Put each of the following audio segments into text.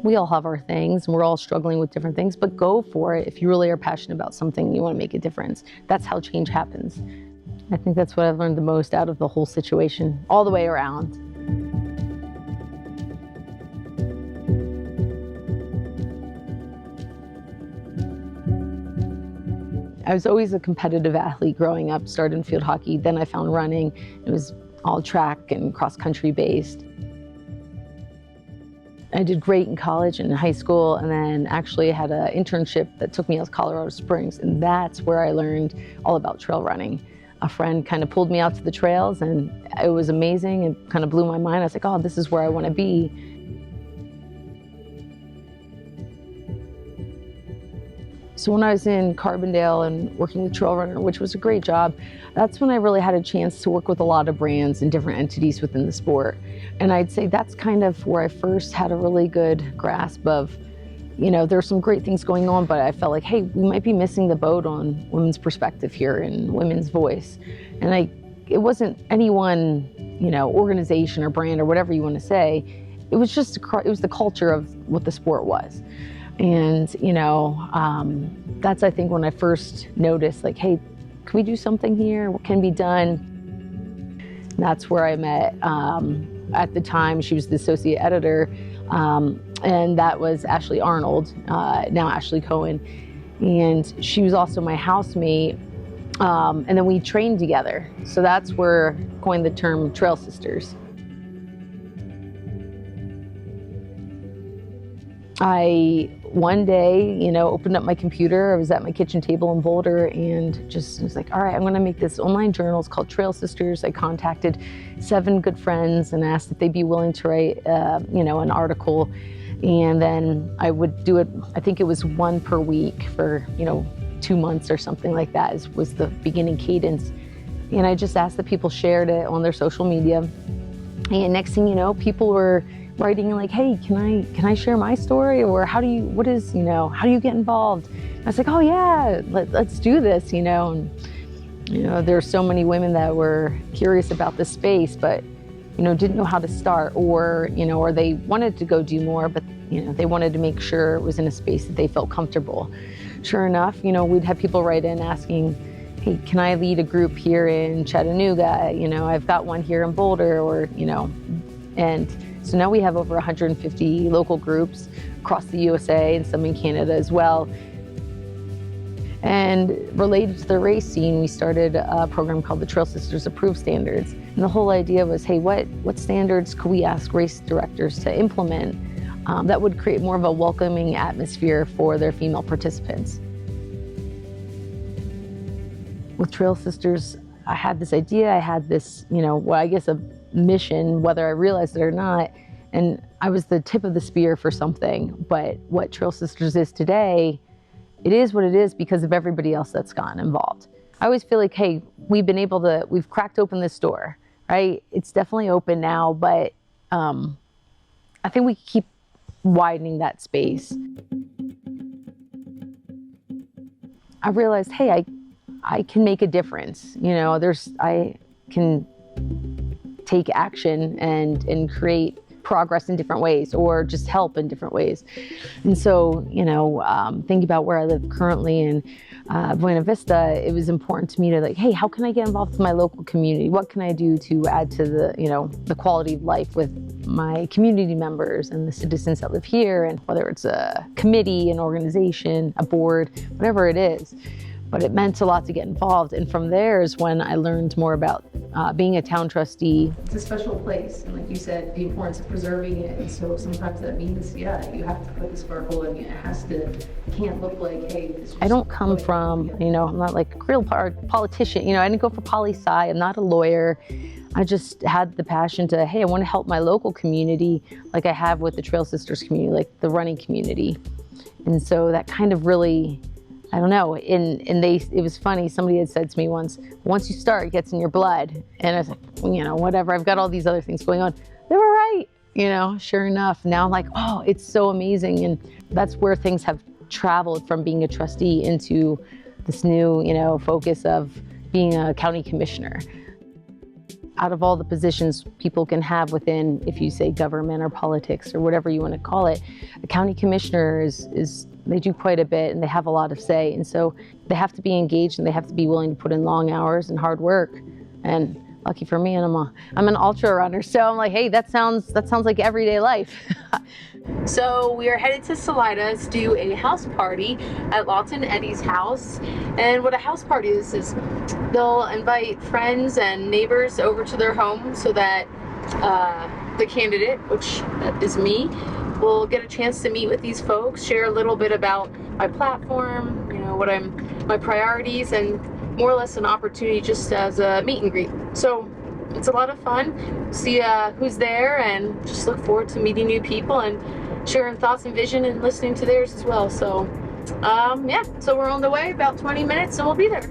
we all have our things and we're all struggling with different things, but go for it. If you really are passionate about something, you want to make a difference. That's how change happens. I think that's what I've learned the most out of the whole situation, all the way around. I was always a competitive athlete growing up, started in field hockey, then I found running. It was all track and cross-country based. I did great in college and in high school, and then actually had an internship that took me out to Colorado Springs, and that's where I learned all about trail running. A friend kind of pulled me out to the trails, and it was amazing and kind of blew my mind. I was like, oh, this is where I want to be. So when I was in Carbondale and working with Trail Runner, which was a great job, that's when I really had a chance to work with a lot of brands and different entities within the sport. And I'd say that's kind of where I first had a really good grasp of, you know, there's some great things going on, but I felt like, hey, we might be missing the boat on women's perspective here and women's voice. And it wasn't any one, you know, organization or brand or whatever you want to say. It was just, it was the culture of what the sport was. And, you know, that's, I think, when I first noticed, like, hey, can we do something here? What can be done? And that's where I met, at the time, she was the associate editor, and that was Ashley Arnold, now Ashley Cohen. And she was also my housemate, and then we trained together. So that's where I coined the term Trail Sisters. I, one day, you know, opened up my computer. I was at my kitchen table in Boulder and just was like, all right, I'm going to make this online journal. It's called Trail Sisters. I contacted 7 good friends and asked if they'd be willing to write, you know, an article. And then I would do it, I think it was 1 per week for, you know, 2 months or something like that was the beginning cadence. And I just asked that people shared it on their social media. And next thing you know, people were writing like, hey, can I share my story? Or how do you get involved? And I was like, oh yeah, let's do this, you know. And, you know, there are so many women that were curious about this space, but, you know, didn't know how to start, or, you know, or they wanted to go do more, but, you know, they wanted to make sure it was in a space that they felt comfortable. Sure enough, you know, we'd have people write in asking, hey, can I lead a group here in Chattanooga? You know, I've got one here in Boulder, or, you know, and so now we have over 150 local groups across the USA and some in Canada as well. And related to the race scene, we started a program called the Trail Sisters Approved Standards. And the whole idea was, hey, what standards could we ask race directors to implement that would create more of a welcoming atmosphere for their female participants? With Trail Sisters, I had this idea, I had this, you know, well, I guess a mission, whether I realized it or not, and I was the tip of the spear for something. But what Trail Sisters is today, it is what it is because of everybody else that's gotten involved. I always feel like, hey, we've cracked open this door, right? It's definitely open now, but I think we keep widening that space. I realized, hey, I can make a difference. You know, I can take action and create progress in different ways, or just help in different ways. And so, you know, thinking about where I live currently in Buena Vista, it was important to me to like, hey, how can I get involved with my local community? What can I do to add to the, you know, the quality of life with my community members and the citizens that live here, and whether it's a committee, an organization, a board, whatever it is. But it meant a lot to get involved. And from there is when I learned more about being a town trustee. It's a special place. And like you said, the importance of preserving it. And so sometimes that means, yeah, you have to put the sparkle in it. It can't look like, hey, this I don't come from, you know, I'm not like a real politician. You know, I didn't go for poli-sci. I'm not a lawyer. I just had the passion to, hey, I want to help my local community like I have with the Trail Sisters community, like the running community. And so that kind of really, I don't know, it was funny, somebody had said to me once you start, it gets in your blood. And I was like, you know, whatever, I've got all these other things going on. They were right, you know, sure enough. Now I'm like, oh, it's so amazing. And that's where things have traveled from being a trustee into this new, you know, focus of being a county commissioner. out of all the positions people can have within, if you say government or politics or whatever you want to call it, a county commissioner is they do quite a bit and they have a lot of say. And so they have to be engaged and they have to be willing to put in long hours and hard work. And lucky for me, and I'm an ultra runner, so I'm like, hey, that sounds like everyday life. So we are headed to Salida to do a house party at Lawton Eddie's house. And what a house party is they'll invite friends and neighbors over to their home so that the candidate, which is me, will get a chance to meet with these folks, share a little bit about my platform, you know, my priorities, and more or less an opportunity just as a meet and greet. So it's a lot of fun. See who's there, and just look forward to meeting new people and sharing thoughts and vision and listening to theirs as well. So yeah, so we're on the way, about 20 minutes, and we'll be there.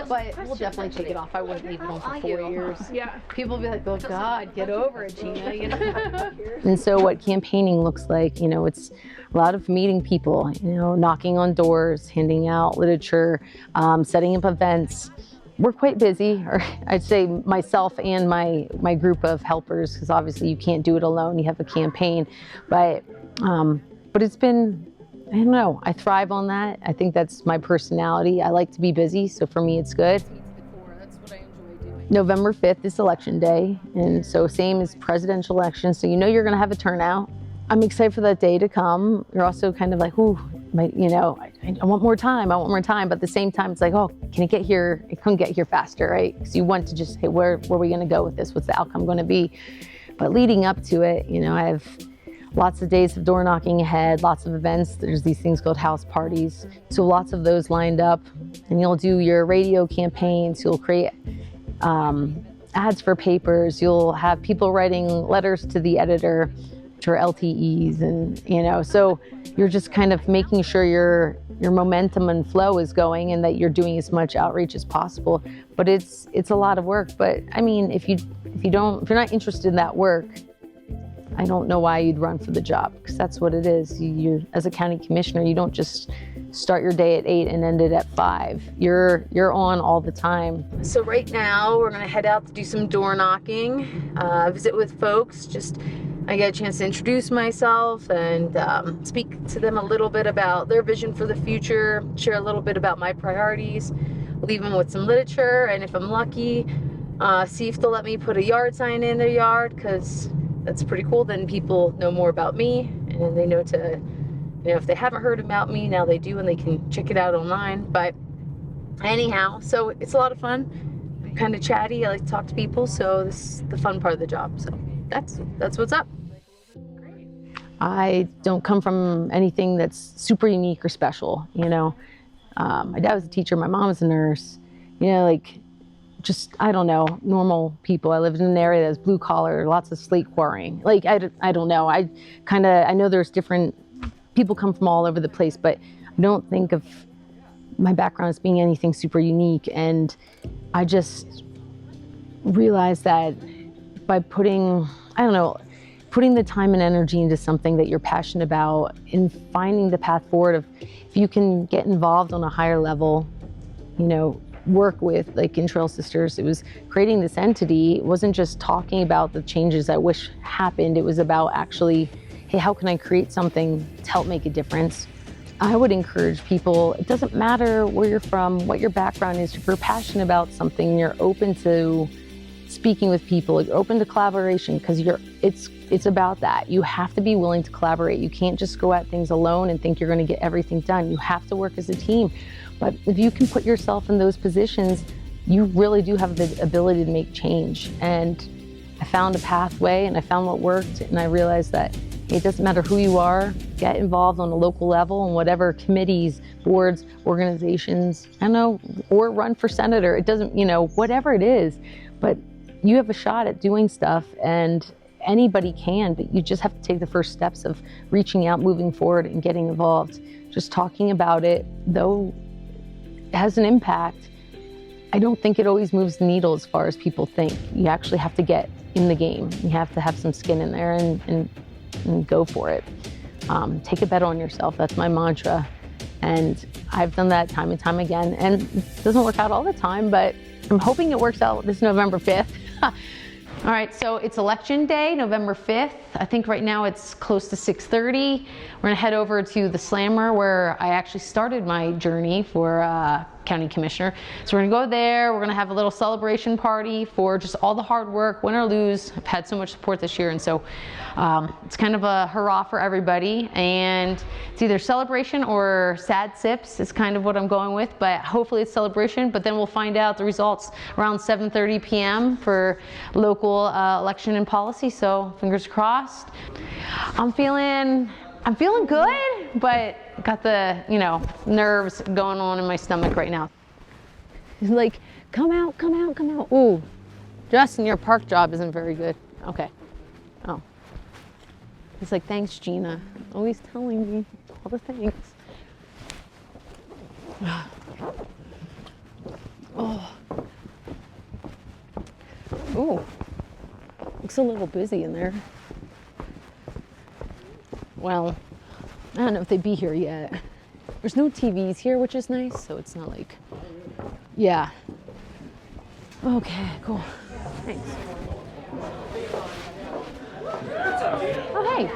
But we'll definitely take it off. I wouldn't leave it on for 4 years. Yeah. People will be like, oh God, get over it, Gina. You know? And so what campaigning looks like, you know, it's a lot of meeting people, you know, knocking on doors, handing out literature, setting up events. We're quite busy, or I'd say myself and my group of helpers, because obviously you can't do it alone. You have a campaign, but it's been, I don't know, I thrive on that. I think that's my personality. I like to be busy, so for me it's good. That's what I enjoy doing. November 5th is election day, and so same as presidential election, so you know you're gonna have a turnout. I'm excited for that day to come. You're also kind of like, ooh, you know, I want more time, but at the same time it's like, oh, can it get here? It couldn't get here faster, right? Because you want to just, hey, where are we gonna go with this? What's the outcome gonna be? But leading up to it, you know, I have lots of days of door knocking ahead, lots of events. There's these things called house parties. So lots of those lined up. And you'll do your radio campaigns, you'll create ads for papers, you'll have people writing letters to the editor, which are LTEs, and you know, so you're just kind of making sure your momentum and flow is going and that you're doing as much outreach as possible. But it's a lot of work. But I mean, if you're not interested in that work, I don't know why you'd run for the job, because that's what it is. You as a county commissioner, you don't just start your day at 8 and end it at 5. You're on all the time. So right now we're gonna head out to do some door knocking, visit with folks. I get a chance to introduce myself and speak to them a little bit about their vision for the future, share a little bit about my priorities, leave them with some literature, and if I'm lucky, see if they'll let me put a yard sign in their yard, because that's pretty cool. Then people know more about me, and they know if they haven't heard about me, now they do, and they can check it out online. But anyhow, so it's a lot of fun. I'm kind of chatty. I like to talk to people, so this is the fun part of the job. So that's what's up. I don't come from anything that's super unique or special, you know. My dad was a teacher, my mom was a nurse, you know, like just, I don't know, normal people. I lived in an area that's blue collar, lots of slate quarrying. Like, I don't know. I know there's different, people come from all over the place, but I don't think of my background as being anything super unique. And I just realized that by putting the time and energy into something that you're passionate about and finding the path forward of, if you can get involved on a higher level, you know, work with, like in Trail Sisters, it was creating this entity. It wasn't just talking about the changes I wish happened. It was about actually, hey, how can I create something to help make a difference? I would encourage people, it doesn't matter where you're from, what your background is, if you're passionate about something, you're open to speaking with people, you're open to collaboration, because it's about that. You have to be willing to collaborate. You can't just go at things alone and think you're going to get everything done. You have to work as a team. But if you can put yourself in those positions, you really do have the ability to make change. And I found a pathway, and I found what worked, and I realized that it doesn't matter who you are, get involved on a local level in whatever committees, boards, organizations, I don't know, or run for senator. It doesn't, you know, whatever it is, but you have a shot at doing stuff, and anybody can, but you just have to take the first steps of reaching out, moving forward, and getting involved. Just talking about it, though it has an impact, I don't think it always moves the needle as far as people think. You actually have to get in the game. You have to have some skin in there and go for it. Take a bet on yourself. That's my mantra. And I've done that time and time again. And it doesn't work out all the time, but I'm hoping it works out this November 5th. All right, so it's election day, November 5th. I think right now it's close to 6:30. We're gonna head over to the Slammer where I actually started my journey for county commissioner. So we're gonna go there, we're gonna have a little celebration party for just all the hard work, win or lose. I've had so much support this year, and so it's kind of a hurrah for everybody. And it's either celebration or sad sips is kind of what I'm going with, but hopefully it's celebration. But then we'll find out the results around 7:30 p.m. for local election and policy, so fingers crossed. I'm feeling good, but got the, nerves going on in my stomach right now. He's like, come out, come out, come out. Ooh, Justin, your park job isn't very good. Okay. Oh. He's like, thanks, Gina. Always telling me all the things. Oh. Ooh. Looks a little busy in there. Well, I don't know if they'd be here yet. There's no TVs here, which is nice, so it's not like, yeah. Okay, cool. Thanks. Oh, hey.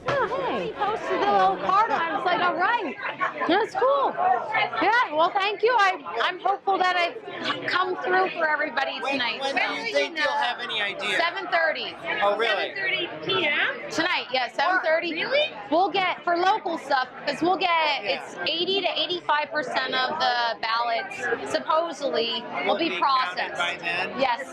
Oh, hey. Posted the little card on. I was like, all right. That's cool. Yeah, well, thank you. I'm hopeful that I've come through for everybody tonight. When do you think you'll have any idea? 7:30. Oh, really? 7:30 p.m. Tonight, yeah, 7:30. Really? We'll get, for local stuff, because we'll get, it's 80 to 85% of the ballots supposedly will be processed. By then? Yes.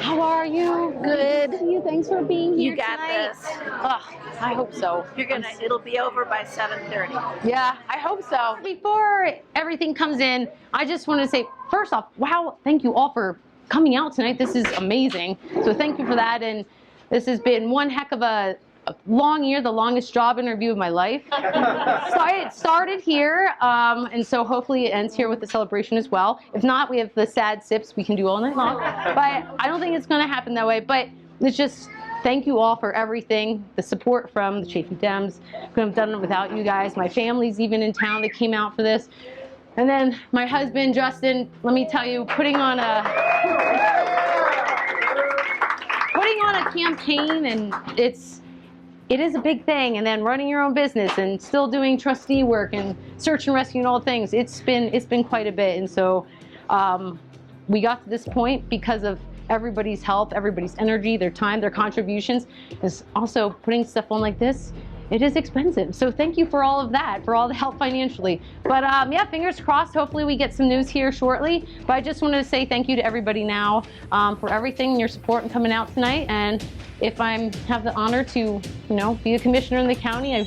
How are you? Good. Thanks for being here You got tonight. this. Oh, I hope so. It'll be over by 7:30. Yeah, I hope so. Before everything comes in, I just want to say, first off, wow, thank you all for coming out tonight. This is amazing. So thank you for that. And this has been one heck of a long year, the longest job interview of my life. So it started here, and so hopefully it ends here with the celebration as well. If not, we have the sad sips we can do all night long. But I don't think it's going to happen that way. But it's just, thank you all for everything, the support from the Chafee Dems. Couldn't have done it without you guys. My family's even in town that came out for this. And then my husband, Justin, let me tell you, putting on a campaign, and it is a big thing, and then running your own business and still doing trustee work and search and rescue and all things. It's been quite a bit, and so we got to this point because of everybody's help, everybody's energy, their time, their contributions. Is also putting stuff on like this. It is expensive, so thank you for all of that, for all the help financially. But yeah, fingers crossed, hopefully we get some news here shortly. But I just wanted to say thank you to everybody now for everything, your support and coming out tonight. And if I have the honor to, be a commissioner in the county, I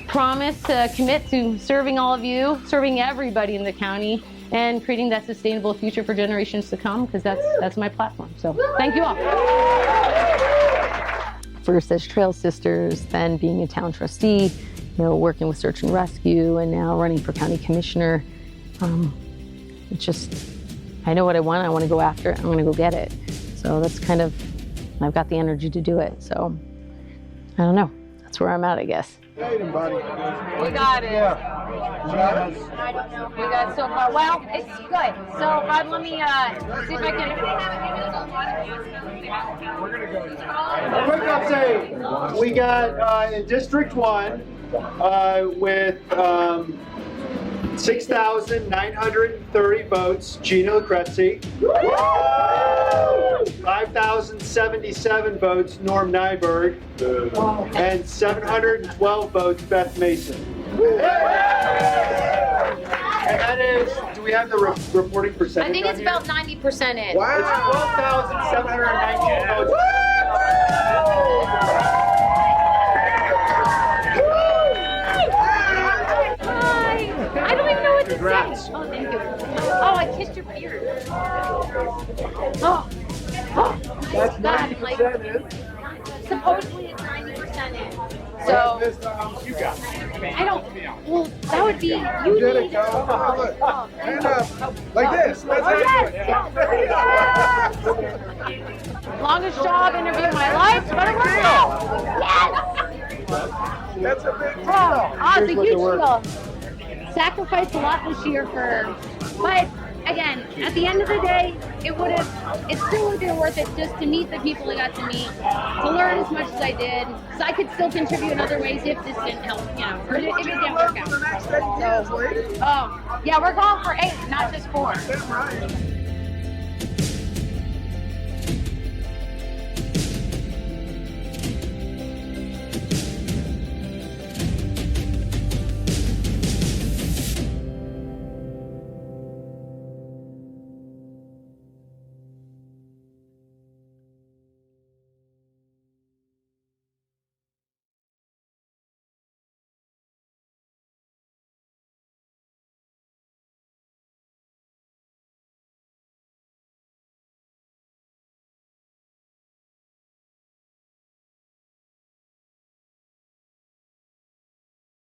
promise to commit to serving all of you, serving everybody in the county, and creating that sustainable future for generations to come, because that's my platform. So thank you all. First as Trail Sisters, then being a town trustee, working with search and rescue, and now running for county commissioner. It's just, I know what I want. I want to go after it. I'm going to go get it. So that's kind of, I've got the energy to do it. So I don't know. That's where I'm at, I guess. Hey, buddy. We got it. Yeah. We got so far. Well, it's good. So let me see if I can. A quick update. We got in District 1 with 6,930 votes, Gina Lucrezi. 5,077 votes, Norm Nyberg. And 712 votes, Beth Mason. And that is, do we have the reporting percentage? I think it's about 90% in. Wow. It's 12,719 votes. Hi. I don't even know what to Congrats. say. Oh, thank you. Oh, I kissed your beard. Oh. That's God, 90% in. supposedly it's 90% in. So You got it. I don't. Well, that would be. You Did it, need. go. Oh, Hand up. Like this. That's how you do it. yes. Longest job interview of my life, but it worked out. Yes. That's a big deal. Oh, it's a Here's what huge the work- deal. Sacrificed a lot this year but again, at the end of the day, it still would have been worth it just to meet the people I got to meet, to learn as much as I did, so I could still contribute in other ways if this didn't help, if it didn't work out. So, yeah, we're going for 8, not just 4.